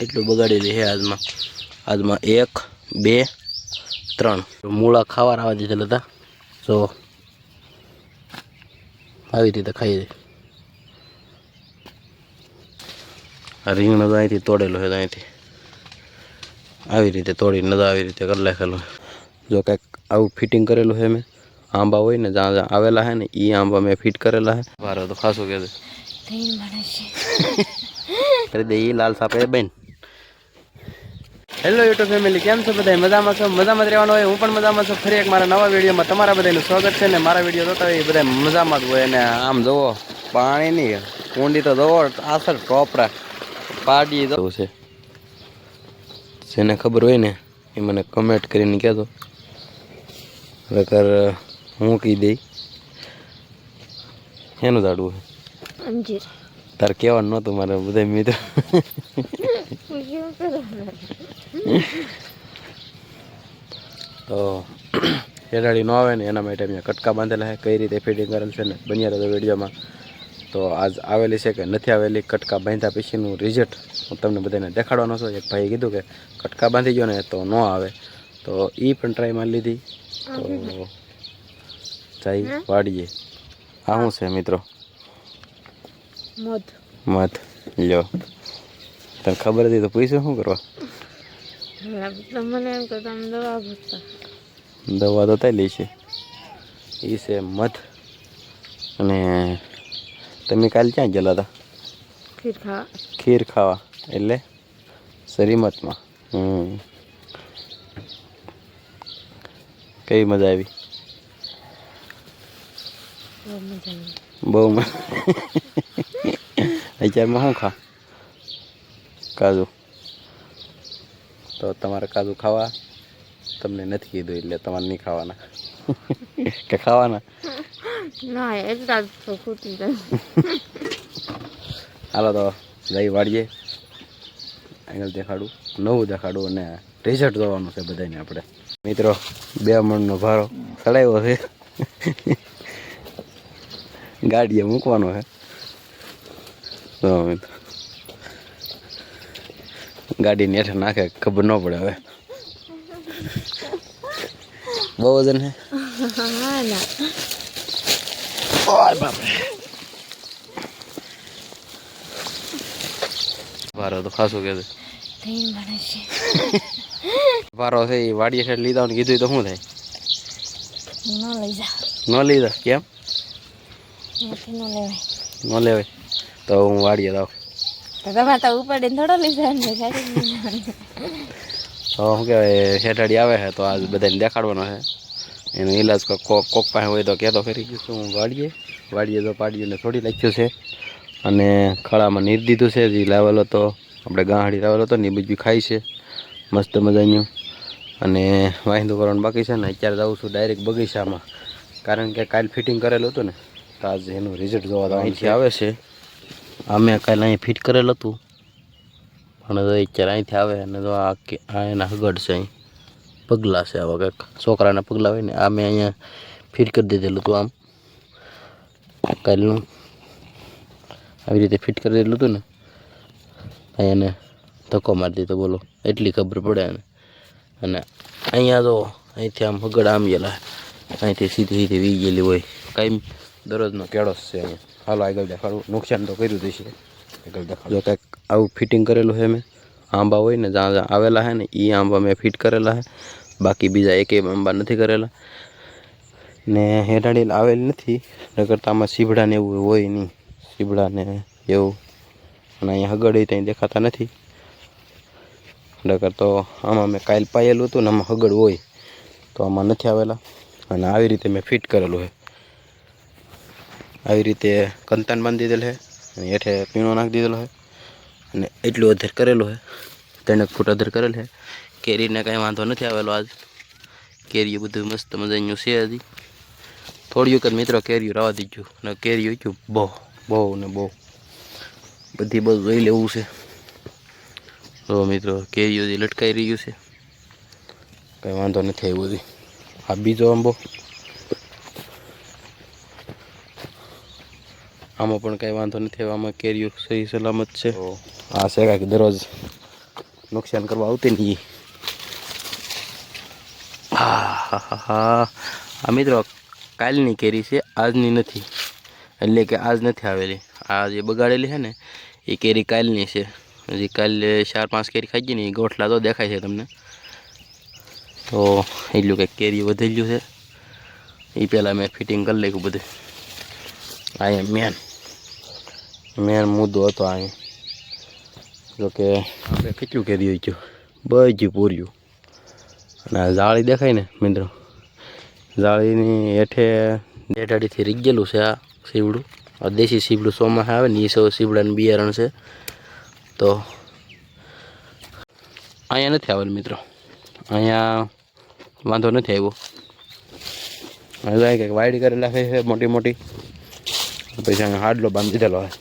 એટલું બગાડેલી છે આજમાં 1 2 3 મૂળા ખાવા આવવા દીધેલા હતા તો આવી રીતે ખાઈ દે. આ રીંગણ તો અહીંથી તોડેલો છે, અહીંથી આવી રીતે તોડીને આવી રીતે કરી નાખેલું. જો કંઈક આવું ફિટિંગ કરેલું છે મેં. આંબા હોય ને જ્યાં જ્યાં આવેલા છે ને એ આંબા મેં ફિટ કરેલા છે. મારે તો ખાસું કે કરી દે એ લાલ સાપે બેન. હેલો યુટ્યુબ ફેમિલી, કેમ છો બધા? મજામાં છો? મજામાં જ રહેવાનું હોય. હું પણ મજામાં છું. ફરી એક મારા નવા વિડીયોમાં તમારા બધાનું સ્વાગત છે. ને મારા વિડીયો જોતા હોય એ બધા મજામાં જ હોય. અને આમ જુઓ પાણીની કુંડી તો જુઓ આસર ટોપરા પાડી જવું છે. જેને ખબર હોય ને એ મને કમેન્ટ કરીને કહેતો. ખરેખર હું કહી દઈ એનું ઝાડવું છે. તારે કહેવાનું નહોતું મારે બધા મિત્રો. તો હેડાળી ન આવે ને એના માટે મેં કટકા બાંધેલા છે. કઈ રીતે ફિટિંગ કરેલ છે ને બન્યા રહેતો વિડીયોમાં. તો આજ આવેલી છે કે નથી આવેલી કટકા બાંધ્યા પછીનું રિઝલ્ટ હું તમને બધાને દેખાડવાનો છું. એક ભાઈએ કીધું કે કટકા બાંધી ગયો ને તો ન આવે, તો એ પણ ટ્રાય મારી લીધી. તો જઈ વાડીએ. આ શું છે મિત્રો? મધ લ્યો. તને ખબર હતી તો પૈસા શું કરવા? દવા તો તઈ લે છે. એ છે મધ. અને તમે કાલે ક્યાં ગયેલા હતા? ખીર ખાવા એટલે શ્રીમતમાં. કઈ મજા આવી? બહુ મજા. અત્યારમાં શું ખા? કાજુ. તો તમારે કાજુ ખાવા તમને નથી કીધું એટલે તમારે નહીં ખાવાના કે ખાવાના? હાલો તો લઈ વાળીએ. આગળ દેખાડું, નવું દેખાડું અને રિઝલ્ટ જોવાનું છે બધાને આપણે. મિત્રો 2 મણનો ભારો ચડાવ્યો છે. ગાડીએ મૂકવાનો છે. તો ગાડીની હેઠળ નાખે ખબર ન પડે. હવે બહુ વજન છે. ભારો તો ખાસું કે ભારો છે એ વાડીએ છે લીધા ને કીધું તો શું થાય? ન લઈ જા. કેમ ન લેવાય? તો હું વાડીએ જાઉં. તો શું કહેવાય, હેઠાડી આવે છે તો આજ બધાને દેખાડવાનો છે. એનો ઈલાજ કોક પાસે હોય તો કહેતો ફરી ગયું છું. હું વાડીએ તો પાડીને થોડી નાખ્યું છે. અને ખળામાં નીર દીધું છે. જે લાવેલો હતો આપણે ગાંહડી લાવેલો હતો ને એ બીજું ખાય છે મસ્ત મજાનું. અને વાહિંદુ કરવાનું બાકી છે ને અત્યારે જાઉં છું ડાયરેક્ટ બગીચામાં. કારણ કે કાલે ફિટિંગ કરેલું હતું ને તો આજે એનું રિઝલ્ટ જોવા તો અહીંથી આવે છે. અમે કાલે અહીં ફિટ કરેલું હતું અને અત્યારે અહીંથી આવે. અને તો આ એના હગડ છે. અહીં પગલાં છે આવા કંઈક છોકરાના પગલાં હોય ને. આ મેં અહીંયા ફિટ કરી દીધેલું હતું. આમ કાલનું આવી રીતે ફિટ કરી દીધેલું હતું ને એને ધક્કો મારી દીધો. બોલો એટલી ખબર પડે ને. અને અહીંયા તો અહીંથી આમ હગડ આમ ગયેલા, અહીંથી સીધી વી ગયેલી હોય. કાંઈ દરરોજનો કેળો છે અહીંયા. હાલો આગળ દેખાડું. નુકસાન તો કર્યું જ છે. આગળ દેખાડું. જો કંઈક આવું ફિટિંગ કરેલું છે મેં. આંબા હોય ને જ્યાં જ્યાં આવેલા છે ને એ આંબા મેં ફિટ કરેલા છે. બાકી બીજા એકેય આંબા નથી કરેલા. ને હેઠાડી આવેલી નથી. નકરતા આમાં સીભડા ને એવું હોય નહીં. સીભડા ને એવું. અને અહીંયા હગડ ત્યાં દેખાતા નથી. નકર તો આમાં મેં કાલ પાયેલું હતું ને આમાં હગડ હોય તો આમાં નથી આવેલા. અને આવી રીતે મેં ફિટ કરેલું છે. આવી રીતે કંતાન બાંધી દીધેલ છે. અને હેઠે પીણો નાખી દીધેલો છે. અને એટલું અધેર કરેલું છે. 3 ફૂટ અધેર કરેલ છે. કેરીને કાંઈ વાંધો નથી આવેલો આજ. કેરીઓ બધું મસ્ત મજાનું છે. હજી થોડીક જ મિત્રો કેરીઓ રવા દીધું. અને કેરીઓ ગયું બહુ ને બહુ બધી બધું જોઈ લેવું છે. તો મિત્રો કેરીઓ જે લટકાઈ રહ્યું છે કંઈ વાંધો નથી આવ્યો બધી. આ બીજો આંબો, આમાં પણ કંઈ વાંધો નથી આવ્યો. આમાં કેરીઓ સહી સલામત છે. આ છે કાંઈક દરરોજ નુકસાન કરવા આવતી નહીં. આ મિત્રો કાલની કેરી છે, આજની નથી, એટલે કે આજ નથી આવેલી. આ જે બગાડેલી છે ને એ કેરી કાલની છે. હજી કાલે 4-5 કેરી ખાઈ ગઈ ને એ ગોઠલા તો દેખાય છે તમને. તો એટલું કંઈક કેરી વધેલું છે એ પહેલાં મેં ફિટિંગ કરી નાખ્યું બધું. અહીંયા મેન મુદ્દો હતો અહીંયા. જોકે આપણે કેટલું કેરી હોય ગયું બધું પૂર્યું. અને આ જાળી દેખાય ને મિત્રો, જાળીની હેઠે ડેટાડીથી રીગ ગયેલું છે આ સીવડું. આ દેશી સીવડું ચોમાસે આવે ને એ સીવડાનું બિયારણ છે. તો અહીંયા નથી આવેલું મિત્રો, અહીંયા વાંધો નથી આવ્યો. અહીંયા કંઈક વાઈડ કરેલા છે મોટી મોટી, પછી અહીંયા હાડલો બાંધી દીધેલો હોય.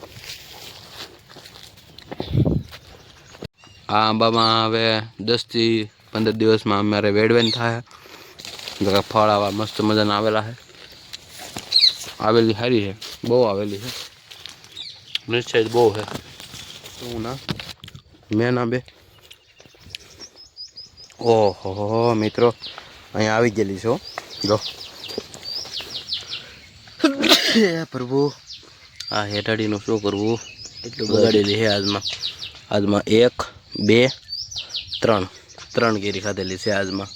આ આંબામાં હવે 10-15 દિવસમાં અમારે વેડવેન થાય. ફળ આવા મસ્ત મજાના આવેલા છે. આવેલી સારી છે, બહુ આવેલી છે, નિશ્ચય બહુ છે. શું ના મેં ના બે ઓહો મિત્રો અહીંયા આવી ગયેલી છો. જો પ્રભુ આ હેઠાડીનું શું કરવું, એટલું બગાડેલી છે. આજમાં 1, 2, 3 કેરી ખાધેલી છે આજમાં.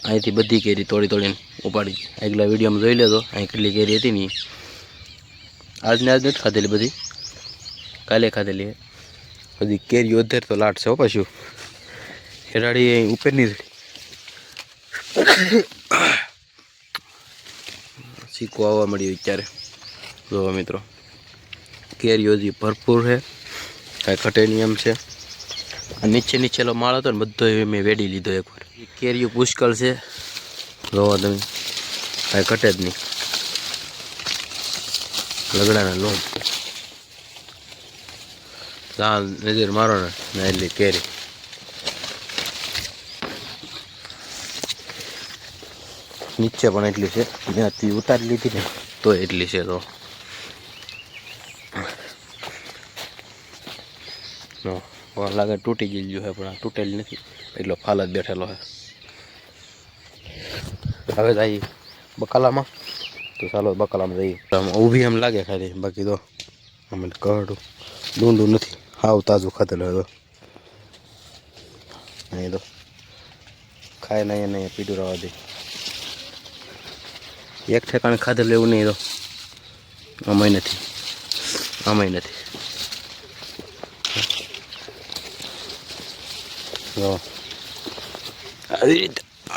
અહીંથી બધી કેરી તોડીને ઉપાડી. આગલા વિડીયોમાં જોઈ લેજો અહીં કેટલી કેરી હતી ને. આજ નથી ખાધેલી, બધી કાલે ખાધેલી. બધી કેરીઓ અધેર તો લાટ છે. પાછું હેઠાડી ઉપરની શીખો આવવા મળ્યું અત્યારે. જોવા મિત્રો કેરીઓ હજી ભરપૂર છે, કાંઈ ઘટે નહીં એમ છે. આ નીચેલો માળ હતો ને બધો મેં વેડી લીધો એકવાર. કેરીઓ પુષ્કળ છે, જોવા તમે કાંઈ ઘટે જ નહીં. લગડાના લોમ ચાલ નજર મારો ને એટલી કેરી. નીચે પણ એટલી છે, ત્યાંથી ઉતારી લીધી ને તો એટલી છે. તો લાગે તૂટી ગયેલું છે, પણ આ તૂટેલી નથી, એટલો ફાલ જ બેઠેલો છે. હવે જઈએ બકાલામાં. તો ચાલો બકાલામાં જઈએ. ઊભી એમ લાગે ખાલી, બાકી તો અમે કરડું ડુંડું નથી, હાવ તાજું ખાધેલું હતો. અહીં તો ખાય નહીં પીડું રહેવા દે. એક ઠેકાણે ખાધેલું એવું નહીં. તો આમાંય નથી.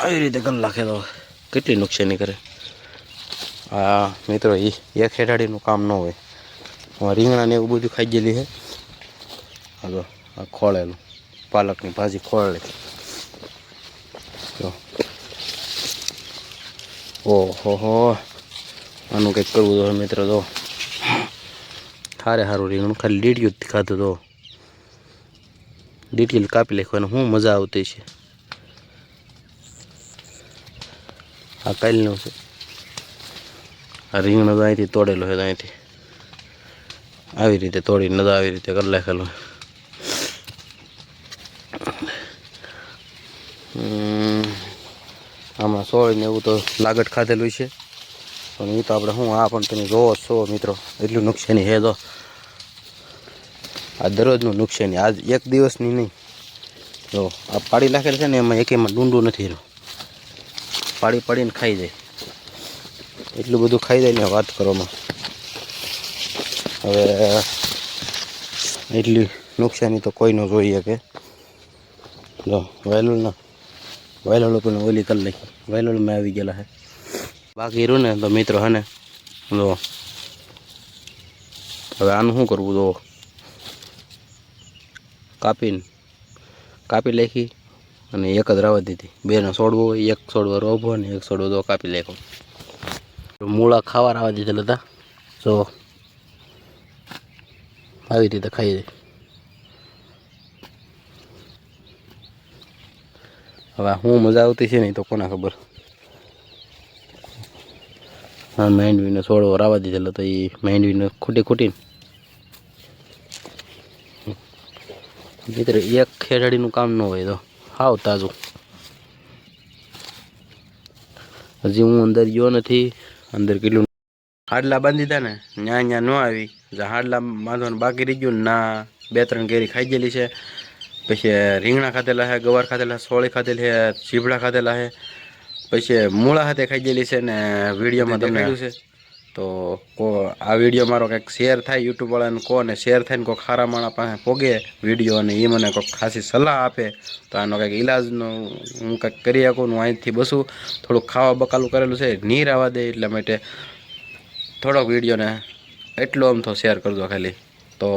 આવી રીતે કરી નાખે તો કેટલી નુકસાની કરે. હા મિત્રો એ એક હેઠાડીનું કામ ન હોય. રીંગણાને એવું બધું ખાઈ ગયેલી છે. હા આ ખોળેલું પાલકની ભાજી ખોળેલી. ઓહો આનું કંઈક કરવું તો મિત્રો. તો સારું રીંગણું ખાલી ડીટીયું જ ખાધું. તો ડીટીએલ કાપી નાખવાનું શું મજા આવતી છે. આ કાલનું છે. આ રીંગણો તો અહીંથી તોડેલો છે, અહીંથી આવી રીતે તોડીને તો આવી રીતે કરી નાખેલો. આમાં સોળીને એવું તો લાગટ ખાધેલું છે, પણ એ તો આપણે શું આ પણ તમે જોવો છો મિત્રો, એટલું નુકસાની છે. તો આ દરરોજનું નુકસાની, આજ એક દિવસની નહીં. જો આ પાડી નાખેલ છે ને, એમાં ડુંડું નથી રહ્યું. પાડીને ખાઈ જાય, એટલું બધું ખાઈ જાય ને વાત કરવામાં. હવે એટલી નુકસાની તો કોઈ ન જોઈએ કે. જો વાયલોળ પણ ઓલી કરી નાખી. વાયલોળમાં આવી ગયેલા છે. બાકી રહ્યું ને તો મિત્રો હે ને, જો હવે આનું શું કરવું. તો કાપી નાખી અને એક જ રાવા દીધી. બેને છોડવો હોય, એક છોડવો રોભો ને એક છોડવો તો કાપી નાખો. મૂળા ખાવા રાવા દીધેલા હતા. તો આવી રીતે ખાઈ જાય. હવે શું મજા આવતી છે ને તો કોને ખબર. હા માંડવીને છોડવો રાવા દીધેલો તો એ માંડવીને ખૂટીને મિત્ર એક ખેડાડીનું કામ ન હોય તો હાવ તાજું. હજી હું અંદર ગયો નથી. અંદર કેટલું હાડલા બાંધી હતા ને ન્યા ન્યા ન આવી. હાડલા બાંધવાનું બાકી રહી ગયું ને ના 2-3 કેરી ખાઈ ગયેલી છે. પછી રીંગણા ખાધેલા છે, ગવાર ખાધેલા, સોળી ખાધેલી છે, ચીભડા ખાધેલા છે. પછી મૂળા હાથે ખાઈ ગયેલી છે ને વિડીયોમાં તમને છે. તો આ વિડીયો મારો કંઈક શેર થાય યુટ્યુબ વાળાને કહો ને શેર થાય ને કોઈ ખારા માણા પાસે પોગે વિડીયો અને એ મને કોઈ ખાસી સલાહ આપે તો આનો કંઈક ઈલાજનો હું કંઈક કરી શકું. હું અહીંથી બસું થોડુંક ખાવા બકાલું કરેલું છે નીર આવવા દે એટલા માટે થોડોક વિડીયોને એટલો અમથો શેર કરજો ખાલી. તો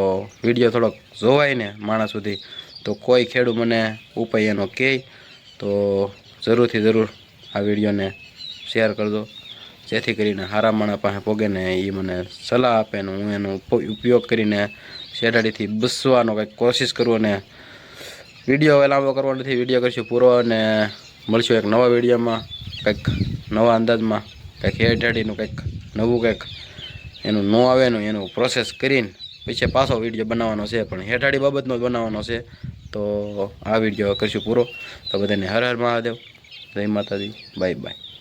વિડીયો થોડોક જોવાય ને માણસ સુધી તો કોઈ ખેડૂત મને ઉપાય એનો કહે તો જરૂરથી જરૂર આ વિડીયોને શેર કરજો જેથી કરીને હારા માણા પાસે પોગે ને એ મને સલાહ આપે ને હું એનો ઉપયોગ કરીને શેઠાડીથી બસવાનો કંઈક કોશિશ કરું. અને વિડીયો હવે લાંબો કરવો નથી, વિડીયો કરશું પૂરો અને મળશું એક નવા વિડીયોમાં કંઈક નવા અંદાજમાં કંઈક શેઠાડીનું કંઈક નવું કંઈક એનું ન આવે એનું પ્રોસેસ કરીને પછી પાછો વિડીયો બનાવવાનો છે પણ હેઠાડી બાબતનો જ બનાવવાનો છે. તો આ વિડીયો કરશું પૂરો. તો બધાને હર હર મહાદેવ, જય માતાજી, બાય બાય.